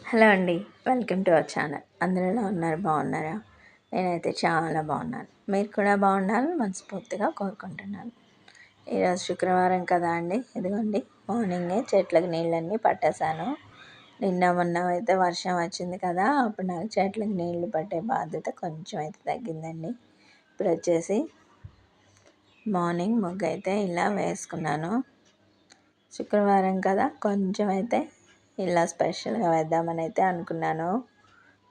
Hello అండి. Welcome to our channel. అందరూ ఎలా ఉన్నారు? బాగున్నారా? నేనైతే చాలా బాగున్నాను. మీరు కూడా బాగుండాలని మనస్ఫూర్తిగా కోరుకుంటున్నాను. ఈరోజు శుక్రవారం కదా అండి. ఇదిగోండి మార్నింగే చెట్లకు నీళ్ళన్నీ పట్టేశాను. నిన్న మొన్న అయితే వర్షం వచ్చింది కదా, అప్పుడు నాకు చెట్లకు నీళ్లు పట్టే బాధ్యత కొంచెం అయితే తగ్గిందండి. ఇప్పుడు వచ్చేసి మార్నింగ్ ముగ్గు అయితే ఇలా వేసుకున్నాను. శుక్రవారం కదా, కొంచెం అయితే ఇలా స్పెషల్గా వేద్దామని అయితే అనుకున్నాను.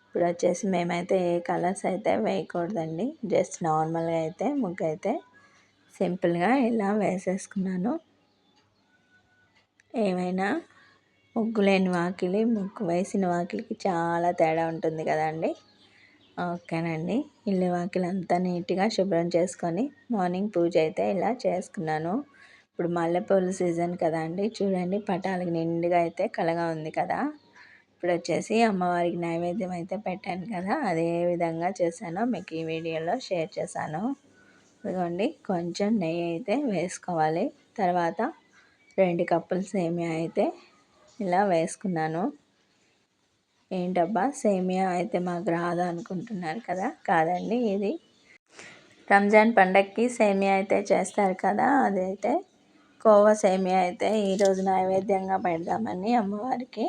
ఇప్పుడు వచ్చేసి మేమైతే ఏ కలర్స్ అయితే వేయకూడదండి, జస్ట్ నార్మల్గా అయితే ముగ్గు అయితే సింపుల్గా ఇలా వేసేసుకున్నాను. ఏమైనా ముగ్గు లేని వాకిలి, ముగ్గు వేసిన వాకిలికి చాలా తేడా ఉంటుంది కదండి. ఓకేనండి, ఇల్లు వాకిలి అంతా నీట్గా శుభ్రం చేసుకొని మార్నింగ్ పూజ అయితే ఇలా చేసుకున్నాను. ఇప్పుడు మల్లెపూల సీజన్ కదా అండి. చూడండి పటాలకి నిండుగా అయితే కలగా ఉంది కదా. ఇప్పుడు వచ్చేసి అమ్మవారికి నైవేద్యం అయితే పెట్టాను కదా, అదే విధంగా చేశాను, మీకు ఈ వీడియోలో షేర్ చేశాను. ఇదిగోండి కొంచెం నెయ్యి అయితే వేసుకోవాలి. తర్వాత 2 కప్పులు సేమియా అయితే ఇలా వేసుకున్నాను. ఏంటబ్బా సేమియా అయితే మాకు రాదు అనుకుంటున్నారు కదా, కాదండి, ఇది రంజాన్ పండగకి సేమియా అయితే చేస్తారు కదా, అదైతే కోవా సేమియా అయితే ఈరోజు నైవేద్యంగా పెడదామని అమ్మవారికి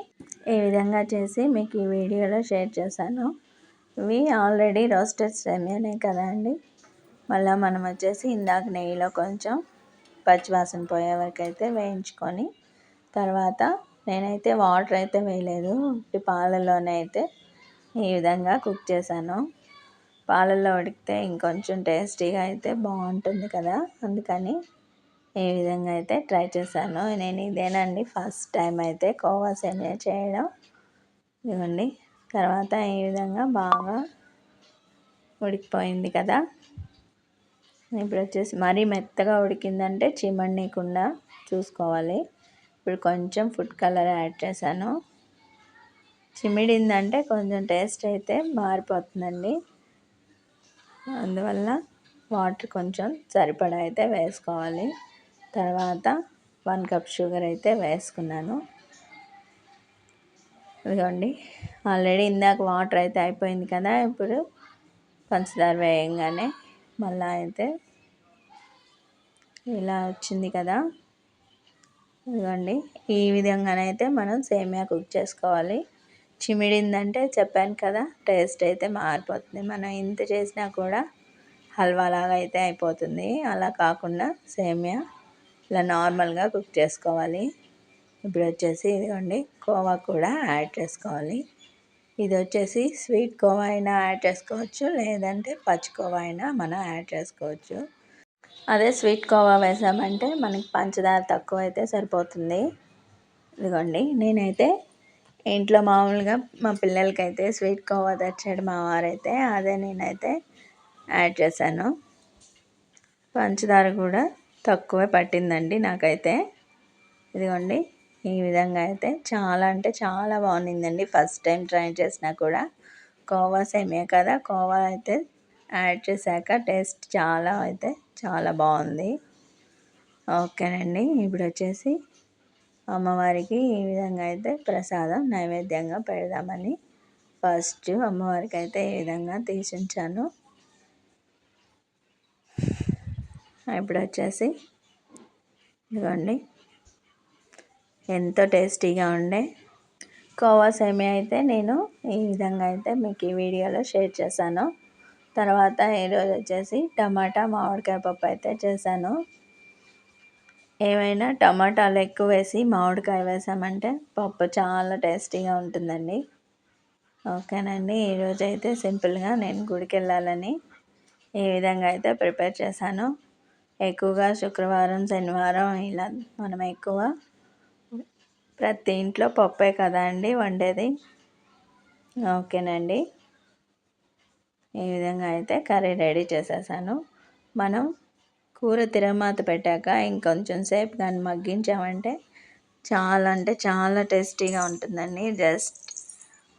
ఈ విధంగా చేసి మీకు ఈ వీడియోలో షేర్ చేశాను. ఇవి ఆల్రెడీ రోస్టెడ్ సేమియానే కదా అండి. మళ్ళీ మనం వచ్చేసి ఇందాక నెయ్యిలో కొంచెం పచ్చివాసన పోయే వరకు అయితే వేయించుకొని, తర్వాత నేనైతే వాటర్ అయితే వేయలేదు, పాలల్లోనే అయితే ఈ విధంగా కుక్ చేశాను. పాలల్లో ఉడికితే ఇంకొంచెం టేస్టీగా అయితే బాగుంటుంది కదా, అందుకని ఈ విధంగా అయితే ట్రై చేశాను. నేను ఇదేనండి ఫస్ట్ టైం అయితే కోవా సేమియా చేయడం. ఇదిగోండి తర్వాత ఈ విధంగా బాగా ఉడికిపోయింది కదా. ఇప్పుడు వచ్చేసి మరీ మెత్తగా ఉడికిందంటే చిమడనీయకుండా చూసుకోవాలి. ఇప్పుడు కొంచెం ఫుడ్ కలర్ యాడ్ చేశాను. చిమిడిందంటే కొంచెం టేస్ట్ అయితే మారిపోతుందండి, అందువల్ల వాటర్ కొంచెం సరిపడా అయితే వేసుకోవాలి. తర్వాత 1 కప్ షుగర్ అయితే వేసుకున్నాను. ఇదిగోండి ఆల్రెడీ ఇందాక వాటర్ అయితే అయిపోయింది కదా, ఇప్పుడు పంచదార వేయంగానే మళ్ళీ అయితే ఇలా వచ్చింది కదా. ఇదిగోండి ఈ విధంగానైతే మనం సేమియా కుక్ చేసుకోవాలి. చిమిడిందంటే చెప్పాను కదా, టేస్ట్ అయితే మారిపోతుంది. మనం ఇంత చేసినా కూడా హల్వా లాగా అయితే అయిపోతుంది. అలా కాకుండా సేమియా ఇలా నార్మల్గా కుక్ చేసుకోవాలి. ఇప్పుడు వచ్చేసి ఇదిగోండి కోవా కూడా యాడ్ చేసుకోవాలి. ఇది వచ్చేసి స్వీట్ కోవా అయినా యాడ్ చేసుకోవచ్చు, లేదంటే పచ్చి కోవా అయినా మనం యాడ్ చేసుకోవచ్చు. అదే స్వీట్ కోవా వేసామంటే మనకి పంచదార తక్కువ అయితే సరిపోతుంది. ఇదిగోండి నేనైతే ఇంట్లో మామూలుగా మా పిల్లలకైతే స్వీట్ కోవా తెచ్చాడు మా వారైతే, అదే నేనైతే యాడ్ చేశాను. పంచదార కూడా తక్కువే పట్టిందండి నాకైతే. ఇదిగోండి ఈ విధంగా అయితే చాలా అంటే చాలా బాగుండిందండి. ఫస్ట్ టైం ట్రై చేసినా కూడా కోవా సేమియా కదా, కోవా అయితే యాడ్ చేశాక టేస్ట్ చాలా బాగుంది. ఓకేనండి, ఇప్పుడు వచ్చేసి అమ్మవారికి ఈ విధంగా అయితే ప్రసాదం నైవేద్యంగా పెడదామని ఫస్ట్ అమ్మవారికి అయితే ఈ విధంగా తీసి ఉంచాను. ఇప్పుడు వచ్చేసి ఇదిగోండి ఎంతో టేస్టీగా ఉండే కోవా సేమియా అయితే నేను ఈ విధంగా అయితే మీకు ఈ వీడియోలో షేర్ చేశాను. తర్వాత ఈరోజు వచ్చేసి టమాటా మామిడికాయ పప్పు అయితే చేశాను. ఏమైనా టమాటాలు ఎక్కువ వేసి మామిడికాయ వేసామంటే పప్పు చాలా టేస్టీగా ఉంటుందండి. ఓకేనండి, ఈరోజు అయితే సింపుల్గా నేను గుడికి వెళ్ళాలని ఈ విధంగా అయితే ప్రిపేర్ చేశాను. ఎక్కువగా శుక్రవారం శనివారం ఇలా మనం ఎక్కువ ప్రతి ఇంట్లో పప్పే కదా అండి వండేది. ఓకేనండి, ఈ విధంగా అయితే కర్రీ రెడీ చేసేసాను. మనం కూర తిరగమాత పెట్టాక ఇంకొంచెం సేపు కానీ మగ్గించామంటే చాలా అంటే చాలా టేస్టీగా ఉంటుందండి. జస్ట్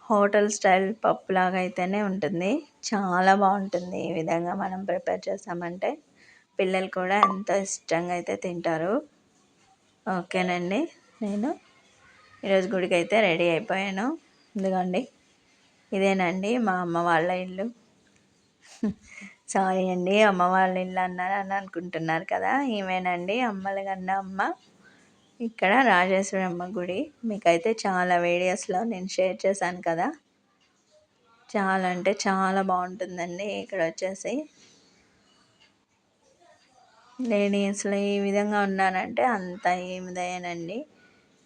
హోటల్ స్టైల్ పప్పులాగా అయితేనే ఉంటుంది, చాలా బాగుంటుంది. ఈ విధంగా మనం ప్రిపేర్ చేసామంటే పిల్లలు కూడా ఎంతో ఇష్టంగా అయితే తింటారు. ఓకేనండి, నేను ఈరోజు గుడికి అయితే రెడీ అయిపోయాను. ఇదిగోండి, ఇదేనండి మా అమ్మ వాళ్ళ ఇల్లు. సారీ అండి, అమ్మ వాళ్ళ ఇల్లు అన్నారని అనుకుంటున్నారు కదా, ఈమెనండి అమ్మల కన్నా అమ్మ. ఇక్కడ రాజేశ్వరమ్మ గుడి మీకైతే చాలా వీడియోస్లో నేను షేర్ చేశాను కదా, చాలా అంటే చాలా బాగుంటుందండి. ఇక్కడ వచ్చేసి నేను అసలు ఈ విధంగా ఉన్నానంటే అంత ఏమిదయ్యానండి.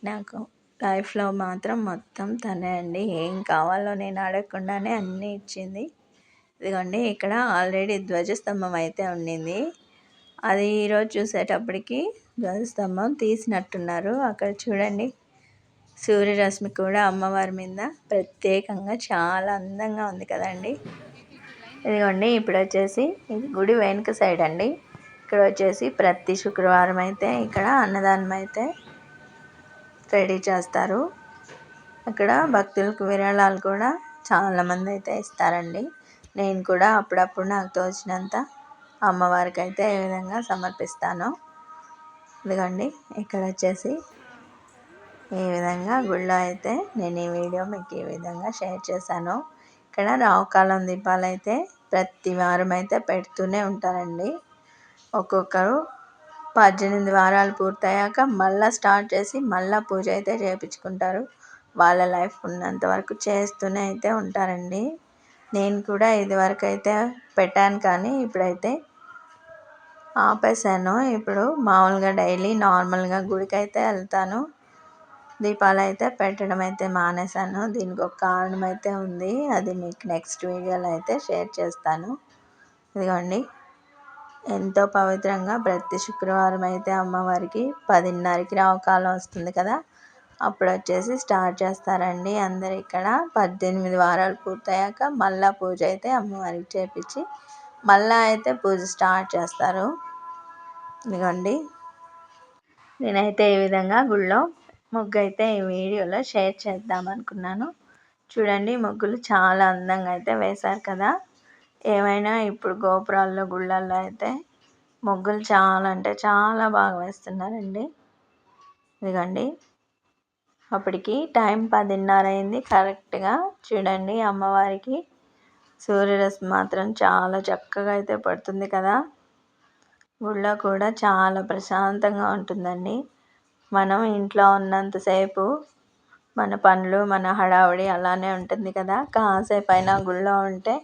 నాకు లైఫ్లో మాత్రం మొత్తం తనే అండి. ఏం కావాలో నేను అడగకుండానే అన్నీ ఇచ్చింది. ఇదిగోండి, ఇక్కడ ఆల్రెడీ ధ్వజస్తంభం అయితే ఉండింది. అది ఈరోజు చూసేటప్పటికి ధ్వజస్తంభం తీసినట్టున్నారు. అక్కడ చూడండి, సూర్యరశ్మి కూడా అమ్మవారి మీద ప్రత్యేకంగా చాలా అందంగా ఉంది కదండి. ఇదిగోండి, ఇప్పుడు వచ్చేసి ఇది గుడి వెనుక సైడ్ అండి. ఇక్కడ వచ్చేసి ప్రతి శుక్రవారం అయితే ఇక్కడ అన్నదానం అయితే రెడీ చేస్తారు. అక్కడ భక్తులకు విరాళాలు కూడా చాలామంది అయితే ఇస్తారండి. నేను కూడా అప్పుడప్పుడు నాకు తోచినంత అమ్మవారికి అయితే ఏ విధంగా సమర్పిస్తాను. ఇదిగోండి, ఇక్కడ వచ్చేసి ఈ విధంగా గుళ్ళో అయితే నేను ఈ వీడియో మీకు ఈ విధంగా షేర్ చేశాను. ఇక్కడ రావుకాలం దీపాలు అయితే ప్రతి వారం అయితే పెడుతూనే ఉంటారండి. ఒక్కొక్కరు 18 వారాలు పూర్తయ్యాక మళ్ళీ స్టార్ట్ చేసి మళ్ళీ పూజ అయితే చేయించుకుంటారు. వాళ్ళ లైఫ్ ఉన్నంత వరకు చేస్తూనే అయితే ఉంటారండి. నేను కూడా ఇదివరకు అయితే పెట్టాను, కానీ ఇప్పుడైతే ఆపేసాను. ఇప్పుడు మామూలుగా డైలీ నార్మల్గా గుడికి అయితే వెళ్తాను. దీపాలు అయితే పెట్టడం అయితే మానేశాను. దీనికి ఒక కారణం అయితే ఉంది, అది మీకు నెక్స్ట్ వీడియోలో అయితే షేర్ చేస్తాను. ఇదిగోండి, ఎంతో పవిత్రంగా ప్రతి శుక్రవారం అయితే అమ్మవారికి 10:30కి రావుకాలం వస్తుంది కదా, అప్పుడు వచ్చేసి స్టార్ట్ చేస్తారండి అందరు. ఇక్కడ 18 వారాలు పూర్తయ్యాక మళ్ళీ పూజ అయితే అమ్మవారికి చేపించి మళ్ళీ అయితే పూజ స్టార్ట్ చేస్తారు. ఇదిగోండి, నేనైతే ఈ విధంగా గుళ్ళో ముగ్గు అయితే ఈ వీడియోలో షేర్ చేద్దాం అనుకున్నాను. చూడండి, ముగ్గులు చాలా అందంగా అయితే వేశారు కదా. ఏమైనా ఇప్పుడు గోపురాల్లో గుళ్ళల్లో అయితే ముగ్గులు చాలా అంటే చాలా బాగా వేస్తున్నారండి. ఇదిగోండి, అప్పటికి టైం 10:30 అయింది కరెక్ట్గా. చూడండి, అమ్మవారికి సూర్యరశ్మి మాత్రం చాలా చక్కగా అయితే పడుతుంది కదా. గుళ్ళో కూడా చాలా ప్రశాంతంగా ఉంటుందండి. మనం ఇంట్లో ఉన్నంతసేపు మన పనులు మన హడావుడి అలానే ఉంటుంది కదా, కాసేపు అయినా గుళ్ళో ఉంటే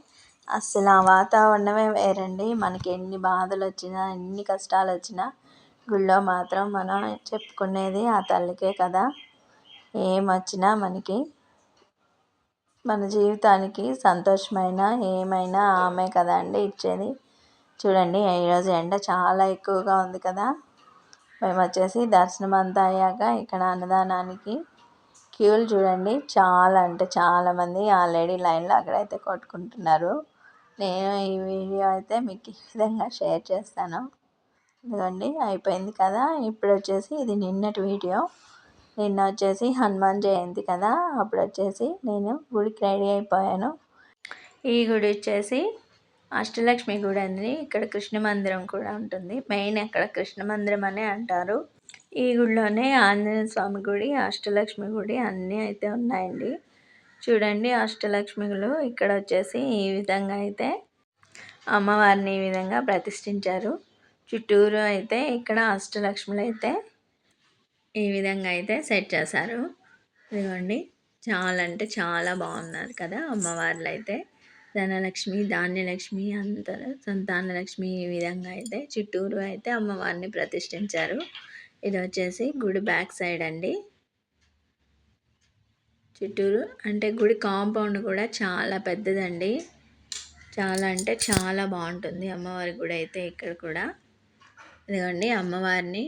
అస్సలు ఆ వాతావరణమే వేరండి. మనకి ఎన్ని బాధలు వచ్చినా ఎన్ని కష్టాలు వచ్చినా గుళ్ళో మాత్రం మనం చెప్పుకునేది ఆ తల్లికే కదా. ఏమొచ్చినా మనకి మన జీవితానికి సంతోషమైన ఏమైనా ఆమె కదా అండి ఇచ్చేది. చూడండి, ఈరోజు ఎండ చాలా ఎక్కువగా ఉంది కదా. మేము వచ్చేసి దర్శనం అంతా అయ్యాక ఇక్కడ అన్నదానానికి క్యూలు చూడండి, చాలా అంటే చాలామంది ఆల్రెడీ లైన్లో అక్కడైతే కొట్టుకుంటున్నారు. నేను ఈ వీడియో అయితే మీకు ఈ విధంగా షేర్ చేస్తాను. ఇదిగోండి, అయిపోయింది కదా. ఇప్పుడు వచ్చేసి ఇది నిన్నటి వీడియో. నిన్న వచ్చేసి హనుమాన్ జయంతి కదా, అప్పుడు వచ్చేసి నేను గుడికి రెడీ అయిపోయాను. ఈ గుడి వచ్చేసి అష్టలక్ష్మి గుడి అండి. ఇక్కడ కృష్ణ మందిరం కూడా ఉంటుంది. మెయిన్ అక్కడ కృష్ణ మందిరం అనే అంటారు. ఈ గుడిలోనే ఆంజనేయ స్వామి గుడి, అష్టలక్ష్మి గుడి అన్నీ అయితే ఉన్నాయండి. చూడండి, అష్టలక్ష్మిలు ఇక్కడ వచ్చేసి ఈ విధంగా అయితే అమ్మవారిని ఈ విధంగా ప్రతిష్ఠించారు. చుట్టూరు అయితే ఇక్కడ అష్టలక్ష్ములు అయితే ఈ విధంగా అయితే సెట్ చేశారు. ఇదిగోండి, చాలా అంటే చాలా బాగున్నారు కదా అమ్మవార్లు అయితే. ధనలక్ష్మి, ధాన్యలక్ష్మి, సంతానలక్ష్మి ఈ విధంగా అయితే చుట్టూరు అయితే అమ్మవారిని ప్రతిష్ఠించారు. ఇది వచ్చేసి గుడి బ్యాక్ సైడ్ అండి. చుట్టూరు అంటే గుడి కాంపౌండ్ కూడా చాలా పెద్దదండి. చాలా అంటే చాలా బాగుంటుంది అమ్మవారి గుడి అయితే ఇక్కడ కూడా. ఇదిగోండి, అమ్మవారిని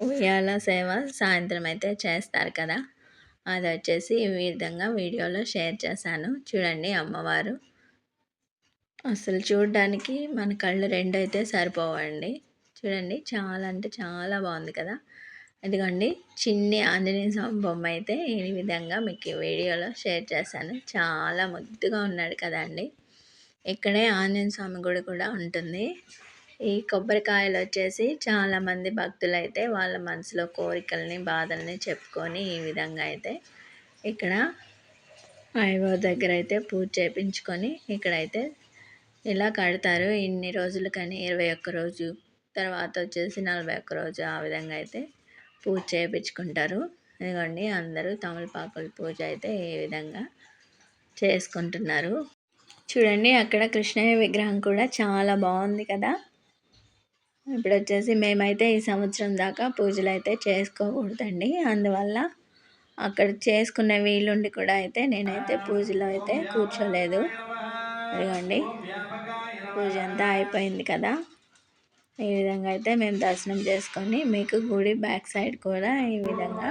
ఉయ్యాల సేవ సాయంత్రం అయితే చేస్తారు కదా, అది వచ్చేసి ఈ విధంగా వీడియోలో షేర్ చేశాను. చూడండి, అమ్మవారు అసలు చూడడానికి మన కళ్ళు రెండు అయితే సరిపోవండి. చూడండి, చాలా అంటే చాలా బాగుంది కదా. ఇదిగోండి, చిన్ని ఆంజనేయ స్వామి బొమ్మ అయితే ఈ విధంగా మీకు ఈ వీడియోలో షేర్ చేశాను. చాలా ముద్దుగా ఉన్నాడు కదండి. ఇక్కడే ఆంజనేయ స్వామి గుడి కూడా ఉంటుంది. ఈ కొబ్బరికాయలు వచ్చేసి చాలామంది భక్తులు అయితే వాళ్ళ మనసులో కోరికల్ని బాధల్ని చెప్పుకొని ఈ విధంగా అయితే ఇక్కడ అయ్యవారి దగ్గర అయితే పూజ చేయించుకొని ఇక్కడైతే ఇలా కడతారు. ఇన్ని రోజులకని 21 రోజు, తర్వాత వచ్చేసి 41 రోజు, ఆ విధంగా అయితే పూజ చేయించుకుంటారు. ఇదిగోండి అందరూ తమలపాకుల పూజ అయితే ఈ విధంగా చేసుకుంటున్నారు. చూడండి అక్కడ కృష్ణయ్య విగ్రహం కూడా చాలా బాగుంది కదా. ఇప్పుడు వచ్చేసి మేమైతే ఈ సంవత్సరం దాకా పూజలు అయితే చేసుకోకూడదండి, అందువల్ల అక్కడ చేసుకునే వీలుండి కూడా అయితే నేనైతే పూజలో అయితే కూర్చోలేదు. ఇదిగోండి పూజ అంతా అయిపోయింది కదా. ఈ విధంగా అయితే మేము దర్శనం చేసుకొని మీకు గుడి బ్యాక్ సైడ్ కూడా ఈ విధంగా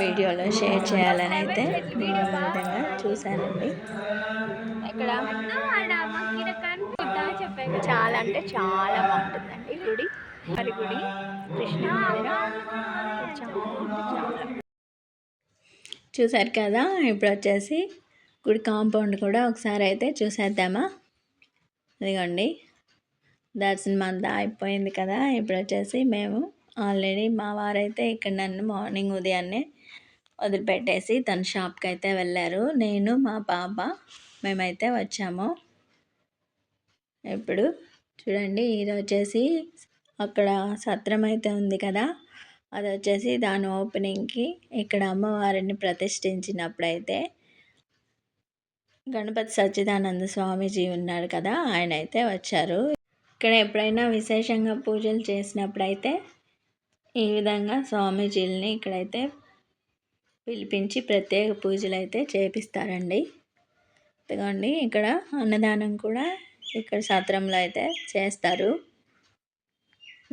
వీడియోలో షేర్ చేయాలని అయితే నేను ఈ విధంగా చూశానండి. ఇక్కడ చాలా అంటే చాలా బాగుంటుందండి గుడి. మరి గుడి కృష్ణ చాలా చూసారు కదా. ఇప్పుడు వచ్చేసి గుడి కాంపౌండ్ కూడా ఒకసారి అయితే చూసేద్దామా. ఇదిగోండి దర్శనం అంతా అయిపోయింది కదా. ఇప్పుడు వచ్చేసి మేము ఆల్రెడీ మా వారైతే ఇక్కడ నన్ను మార్నింగ్ ఉదయాన్నే వదిలిపెట్టేసి తన షాప్కి అయితే వెళ్ళారు. నేను మా పాప మేమైతే వచ్చాము. ఇప్పుడు చూడండి ఇది వచ్చేసి అక్కడ సత్రం అయితే ఉంది కదా, అది వచ్చేసి దాని ఓపెనింగ్కి ఇక్కడ అమ్మవారిని ప్రతిష్ఠించినప్పుడైతే గణపతి సచ్చిదానంద స్వామీజీ ఉన్నాడు కదా, ఆయన అయితే వచ్చారు. ఇక్కడ ఎప్పుడైనా విశేషంగా పూజలు చేసినప్పుడైతే ఈ విధంగా స్వామీజీలని ఇక్కడైతే పిలిపించి ప్రత్యేక పూజలు అయితే చేపిస్తారండి. ఇదిగోండి ఇక్కడ అన్నదానం కూడా ఇక్కడ సత్రంలో అయితే చేస్తారు.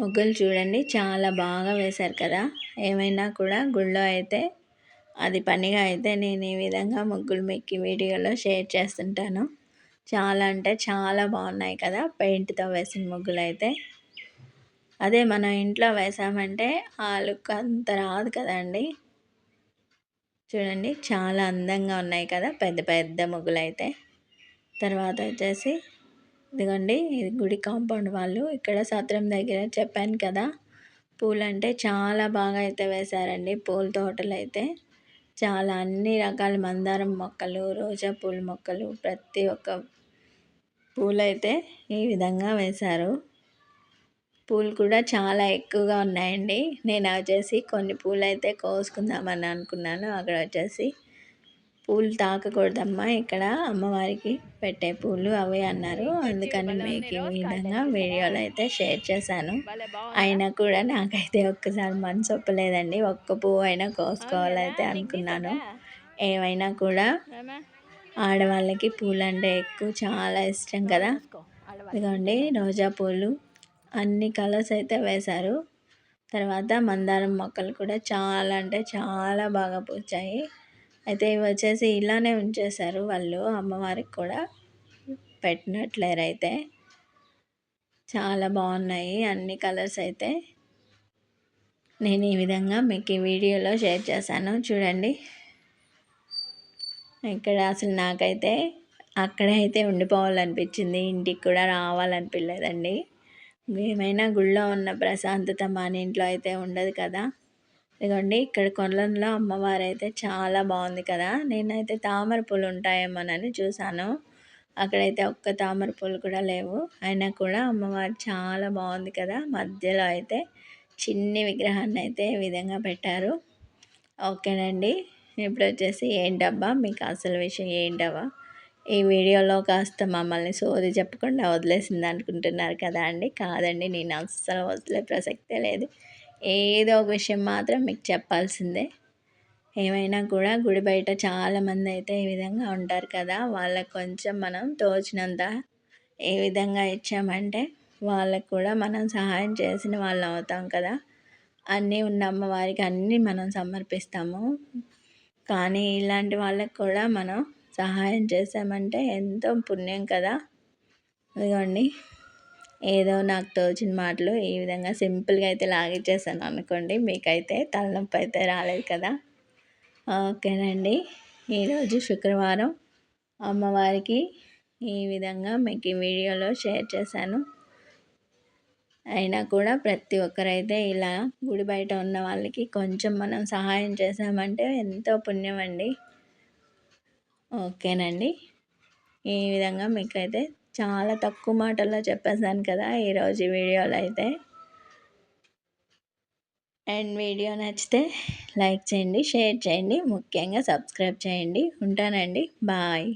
ముగ్గులు చూడండి చాలా బాగా వేశారు కదా. ఏమైనా కూడా గుళ్ళో అయితే అది పనిగా అయితే నేను ఈ విధంగా ముగ్గులు మీకు వీడియోలో షేర్ చేస్తుంటాను. చాలా అంటే చాలా బాగున్నాయి కదా పెయింట్తో వేసిన ముగ్గులు అయితే. అదే మన ఇంట్లో వేసామంటే ఆ లుక్ అంత రాదు కదండి. చూడండి చాలా అందంగా ఉన్నాయి కదా పెద్ద పెద్ద ముగ్గులు అయితే. తర్వాత వచ్చేసి ఇదిగోండి ఇది గుడి కాంపౌండ్ వాళ్ళు ఇక్కడ సత్రం దగ్గర చెప్పాను కదా, పూలు అంటే చాలా బాగా అయితే వేశారండి. పూల తోటలు అయితే చాలా అన్ని రకాల మందారం మొక్కలు, రోజా పూల మొక్కలు, ప్రతి ఒక్క పూలైతే ఈ విధంగా వేశారు. పూలు కూడా చాలా ఎక్కువగా ఉన్నాయండి. నేను వచ్చేసి కొన్ని పూలు అయితే కోసుకుందామని అనుకున్నాను. అక్కడ వచ్చేసి పూలు తాకకూడదమ్మా, ఇక్కడ అమ్మవారికి పెట్టే పూలు అవి అన్నారు. అందుకని మీకు ఈ విధంగా వీడియోలో అయితే షేర్ చేశాను. అయినా కూడా నాకైతే ఒక్కసారి మనసు ఒప్పలేదండి. ఒక్క పువ్వు అయినా కోసుకోవాలైతే అనుకున్నాను. ఏమైనా కూడా ఆడవాళ్ళకి పూలు అంటే ఎక్కువ చాలా ఇష్టం కదా. ఇదిగోండి రోజా పూలు అన్ని కలర్స్ అయితే వేశారు. తర్వాత మందారం మొక్కలు కూడా చాలా అంటే చాలా బాగా పూచాయి. అయితే ఇవి వచ్చేసి ఇలానే ఉంచేశారు వాళ్ళు, అమ్మవారికి కూడా పెట్టినట్లేరైతే. చాలా బాగున్నాయి అన్ని కలర్స్ అయితే. నేను ఈ విధంగా మీకు ఈ వీడియోలో షేర్ చేశాను చూడండి. ఇక్కడ అసలు నాకైతే అక్కడే అయితే ఉండిపోవాలనిపించింది, ఇంటికి కూడా రావాలనిపించలేదండి. ఏమైనా గుళ్ళో ఉన్న ప్రశాంతత మన ఇంట్లో అయితే ఉండదు కదా. ఇదిగోండి ఇక్కడ కొలంలో అమ్మవారు అయితే చాలా బాగుంది కదా. నేనైతే తామర పూలు ఉంటాయేమోనని చూశాను, అక్కడైతే ఒక్క తామర పూలు కూడా లేవు. అయినా కూడా అమ్మవారు చాలా బాగుంది కదా. మధ్యలో అయితే చిన్ని విగ్రహాన్ని అయితే ఈ విధంగా పెట్టారు. ఓకేనండి. ఇప్పుడు వచ్చేసి ఏంటబ్బా మీకు అసలు విషయం ఏంటబ్బా, ఈ వీడియోలో కాస్త మమ్మల్ని సోది చెప్పకుండా వదిలేసింది అనుకుంటున్నారు కదా అండి. కాదండి, నేను అస్సలు వదిలే ప్రసక్తే లేదు. ఏదో ఒక విషయం మాత్రం మీకు చెప్పాల్సిందే. ఏమైనా కూడా గుడి బయట చాలామంది అయితే ఈ విధంగా ఉంటారు కదా, వాళ్ళకు కొంచెం మనం తోచినంత ఏ విధంగా ఇచ్చామంటే వాళ్ళకు కూడా మనం సహాయం చేసిన వాళ్ళం అవుతాం కదా. అన్నీ ఉన్న అమ్మవారికి అన్నీ మనం సమర్పిస్తాము, కానీ ఇలాంటి వాళ్ళకు కూడా మనం సహాయం చేసామంటే ఎంతో పుణ్యం కదా. ఇదిగోండి ఏదో నాకు తోచిన మాటలు ఈ విధంగా సింపుల్గా అయితే లాగిచ్చేసాను అనుకోండి, మీకైతే తలనొప్పి అయితే రాలేదు కదా. ఓకేనండి, ఈరోజు శుక్రవారం అమ్మవారికి ఈ విధంగా మీకు ఈ వీడియోలో షేర్ చేశాను. అయినా కూడా ప్రతి ఒక్కరైతే ఇలా గుడి బయట ఉన్న వాళ్ళకి కొంచెం మనం సహాయం చేసామంటే ఎంతో పుణ్యం అండి. ఓకేనండి. ఈ విధంగా మీకైతే చాలా తక్కువ మాటల్లో చెప్పేసాను కదా ఈరోజు వీడియోలో అయితే. అండ్ వీడియో నచ్చితే లైక్ చేయండి, షేర్ చేయండి, ముఖ్యంగా సబ్స్క్రైబ్ చేయండి. ఉంటానండి. బాయ్.